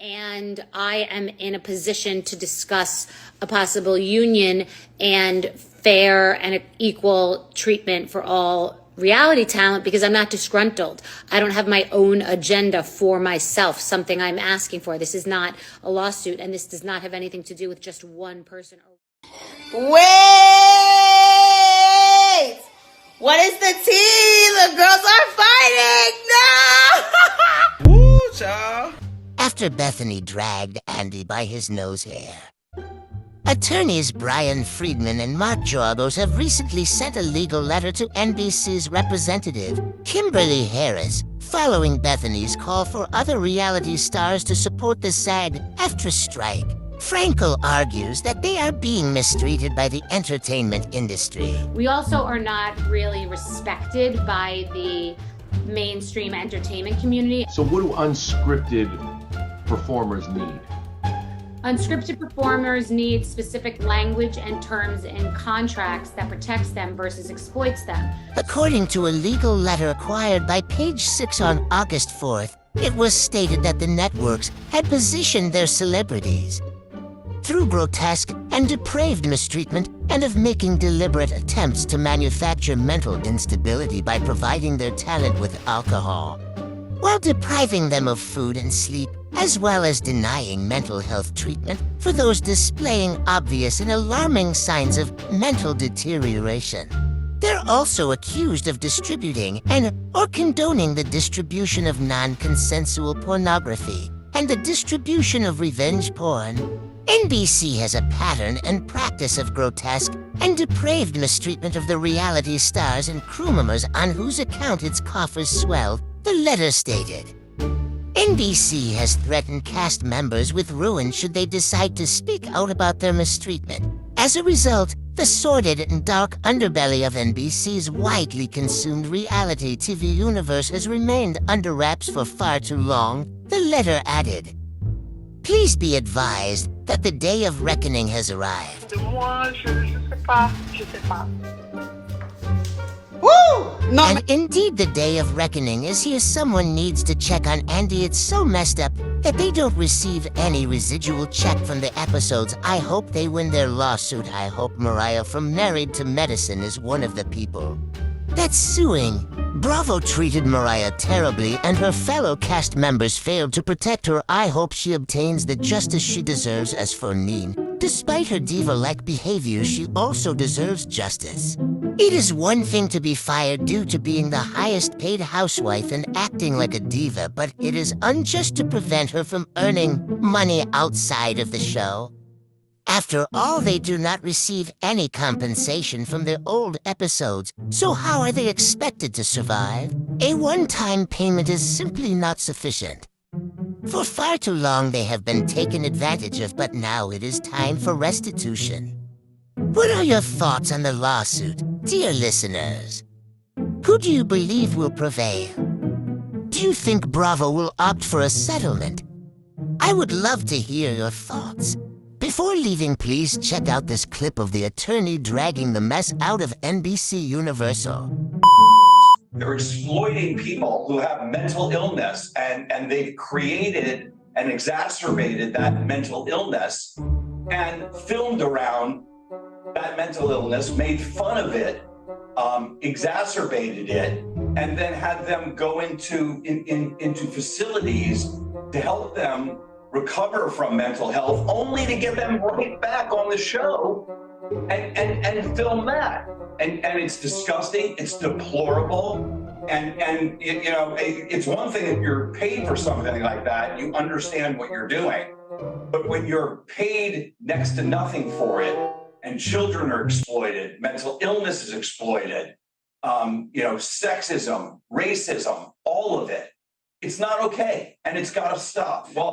and I am in a position to discuss a possible union and fair and equal treatment for all reality talent because I'm not disgruntled. I don't have my own agenda for myself, something I'm asking for. This is not a lawsuit, and this does not have anything to do with just one person. Wait! What is the tea? The girls are fighting! No! Woo, child. After Bethany dragged Andy by his nose hair, attorneys Brian Friedman and Mark Jorbos have recently sent a legal letter to NBC's representative, Kimberly Harris, following Bethany's call for other reality stars to support the SAG-AFTRA strike. Frankel argues that they are being mistreated by the entertainment industry. We also are not really respected by the mainstream entertainment community. So what do unscripted performers need? Unscripted performers need specific language and terms in contracts that protects them versus exploits them. According to a legal letter acquired by Page 6 on August 4th, it was stated that the networks had positioned their celebrities through grotesque and depraved mistreatment and of making deliberate attempts to manufacture mental instability by providing their talent with alcohol, while depriving them of food and sleep, as well as denying mental health treatment for those displaying obvious and alarming signs of mental deterioration. They're also accused of distributing or condoning the distribution of non-consensual pornography and the distribution of revenge porn. NBC has a pattern and practice of grotesque and depraved mistreatment of the reality stars and crew members on whose account its coffers swell, the letter stated. NBC has threatened cast members with ruin should they decide to speak out about their mistreatment. As a result, the sordid and dark underbelly of NBC's widely consumed reality TV universe has remained under wraps for far too long, the letter added. Please be advised that the day of reckoning has arrived. Woo! No, And indeed the day of reckoning is here. Someone needs to check on Andy. It's so messed up that they don't receive any residual check from the episodes. I hope they win their lawsuit. I hope Mariah from Married to Medicine is one of the people that's suing. Bravo treated Mariah terribly and her fellow cast members failed to protect her. I hope she obtains the justice she deserves. As for Neen, despite her diva-like behavior, she also deserves justice. It is one thing to be fired due to being the highest-paid housewife and acting like a diva, but it is unjust to prevent her from earning money outside of the show. After all, they do not receive any compensation from their old episodes, so how are they expected to survive? A one-time payment is simply not sufficient. For far too long they have been taken advantage of, but now it is time for restitution. What are your thoughts on the lawsuit, dear listeners? Who do you believe will prevail? Do you think Bravo will opt for a settlement? I would love to hear your thoughts. Before leaving, please check out this clip of the attorney dragging the mess out of NBC Universal. They're exploiting people who have mental illness, and they've created and exacerbated that mental illness and filmed around that mental illness, made fun of it, exacerbated it, and then had them go into facilities to help them recover from mental health, only to get them right back on the show and film that. And it's disgusting, it's deplorable, and you know, it's one thing if you're paid for something like that, you understand what you're doing. But when you're paid next to nothing for it, and children are exploited, mental illness is exploited, you know, sexism, racism, all of it, it's not okay, and it's gotta stop. Well,